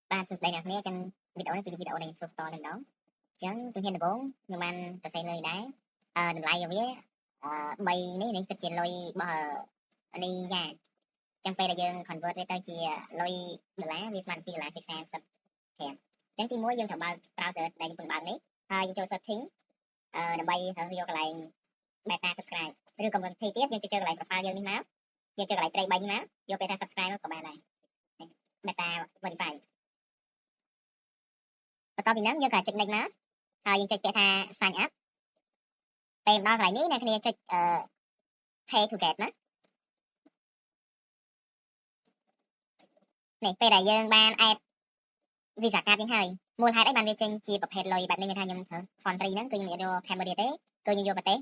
Ba sơ đây nè,គ្នាចឹងវីដេអូនេះគឺជាវីដេអូនៃធ្វើបន្តតែម្ដងអញ្ចឹងជំហានដំបូងខ្ញុំបានសរសេរលុយដែរតម្លៃរបស់វា3នេះគិតជាលុយរបស់នេះយ៉ាអញ្ចឹងពេលដែលយើង convert វាទៅជាលុយដុល្លារវាស្មើនឹង$2.35អញ្ចឹងទី1យើងត្រូវបើក browser ដែលយើងពឹងបើកនេះហើយយើងចូល setting ដើម្បីយកកន្លែង beta subscribe ឬក៏វិធីទៀតយើងចូលកន្លែង profile យើងនេះមកយើងចូលកន្លែងត្រី3នេះមកយក beta subscribe មកក៏បានដែរ beta verify បន្ទាប់ពីហ្នឹងយើងក៏ចុច next មកហើយយើងចុចពាក្យថា sign up ពេលដល់កន្លែងនេះអ្នកគ្នាចុចpay to get ណានេះពេលដែលយើងបាន add visa card យើងហើយមូលហេតុអីបានវាចេញជាប្រភេទលុយបែបនេះមានថាខ្ញុំត្រូវ country ហ្នឹងគឺខ្ញុំយក Cambodia ទេគឺខ្ញុំយកប្រទេស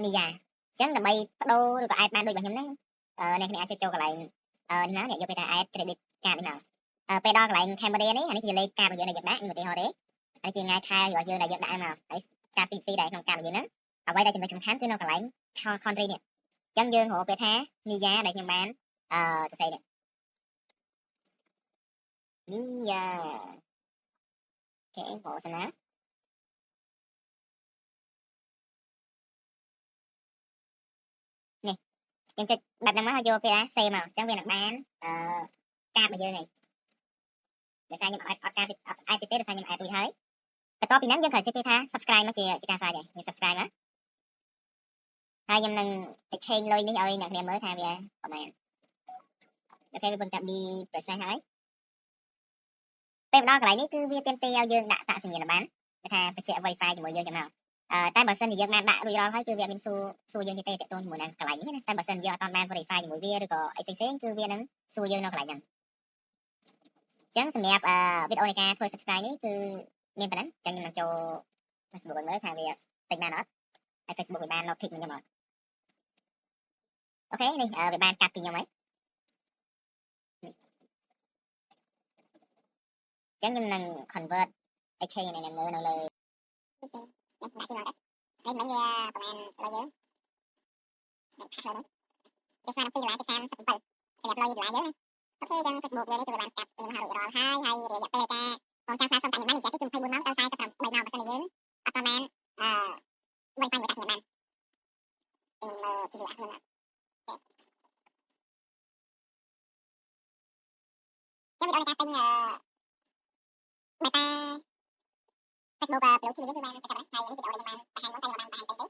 នីយ៉ាអញ្ចឹងដើម្បីបដូរឬក៏ add បានដូចរបស់ខ្ញុំហ្នឹងអ្នកគ្នាអាចចុចចូលកន្លែងនេះណាអ្នកយកពេលថា add credit card នេះមកពេលដល់កន្លែង Cambodia នេះអានេះជាលេខកាតរបស់យើងដែលយើងដាក់ឧទាហរណ៍ទេអានេះជាថ្ងៃខែរបស់យើងដែលយើងដាក់មកហើយការ CC ដែលក្នុងកាតរបស់យើងហ្នឹងអ្វីដែលចំណុចសំខាន់គឺនៅកន្លែង country នេះអញ្ចឹងយើងរកពេលថានីយ៉ាដែលខ្ញុំបានសរសេរនេះនីយ៉ាអូខេព្រោះសិនណានេះយើងចុចបែបហ្នឹងមកហើយយកពេលថា save មកអញ្ចឹងវានឹងបានកាតរបស់យើងនេះដោយសារខ្ញុំអត់ការអត់ទេដោយសារខ្ញុំ add រួចហើយបន្ទាប់ពីហ្នឹងយើងត្រូវចុចពេលថា subscribe មកជាការសាច់ហើយយើង subscribe មកហើយខ្ញុំនឹង exchange លុយនេះឲ្យអ្នកគ្នាមើលថាវាប្រហែលអូខេវាពឹងតា B process ហើយពេលដល់កន្លែងនេះគឺវាទាមទារឲ្យយើងដាក់តាក់សញ្ញាប័ណ្ណគេថាបញ្ជាក់ verify ជាមួយយើងចាំមកតែបើសិនជាយើងបានដាក់រួចរាល់ហើយគឺវាមានសួរយើងទេតេតូនជាមួយនឹងកន្លែងនេះណាតែបើសិនយើងអត់បាន verify ជាមួយវាឬក៏អីផ្សេងៗគឺវានឹងសួរយើងនៅកន្លែងហ្នឹងអញ្ចឹងសម្រាប់វីដេអូនៃការធ្វើ subscribe នេះគឺមានប៉ុណ្ណឹងអញ្ចឹងខ្ញុំនឹងចូល Facebook មើលថាវាតិចបានអត់ហើយ Facebook វាបាន notice មកខ្ញុំអត់អូខេនេះវាបានកាត់ពីខ្ញុំហើយអញ្ចឹងខ្ញុំនឹង convert exchange nàyមើលនៅលើនេះដាក់ជាមកហើយមិញវាប្រហែលលុយយើងដាក់ខាត់លើនេះវាស្មើនឹង$2.37សម្រាប់លុយដុល្លារយើងអូខេអញ្ចឹង Facebook យើងនេះគឺវាបានកាត់ខ្ញុំហើយរួចរាល់ហើយរយៈពេលការបងចាំសារសុំតាំងខ្ញុំបានចាក់ទី24ម៉ោងដល់43ម៉ោងបើសិនជាយើងអត់បានWi-Fi មកដាក់ខ្ញុំបានខ្ញុំពីរខ្ញុំចាំវីដេអូនៃការទិញbeta Facebook ប្រូទីនេះគឺបានចាប់ហើយនេះវីដេអូដែលខ្ញុំបានបង្ហាញមុនតែខ្ញុំបានបង្ហាញពេញទេ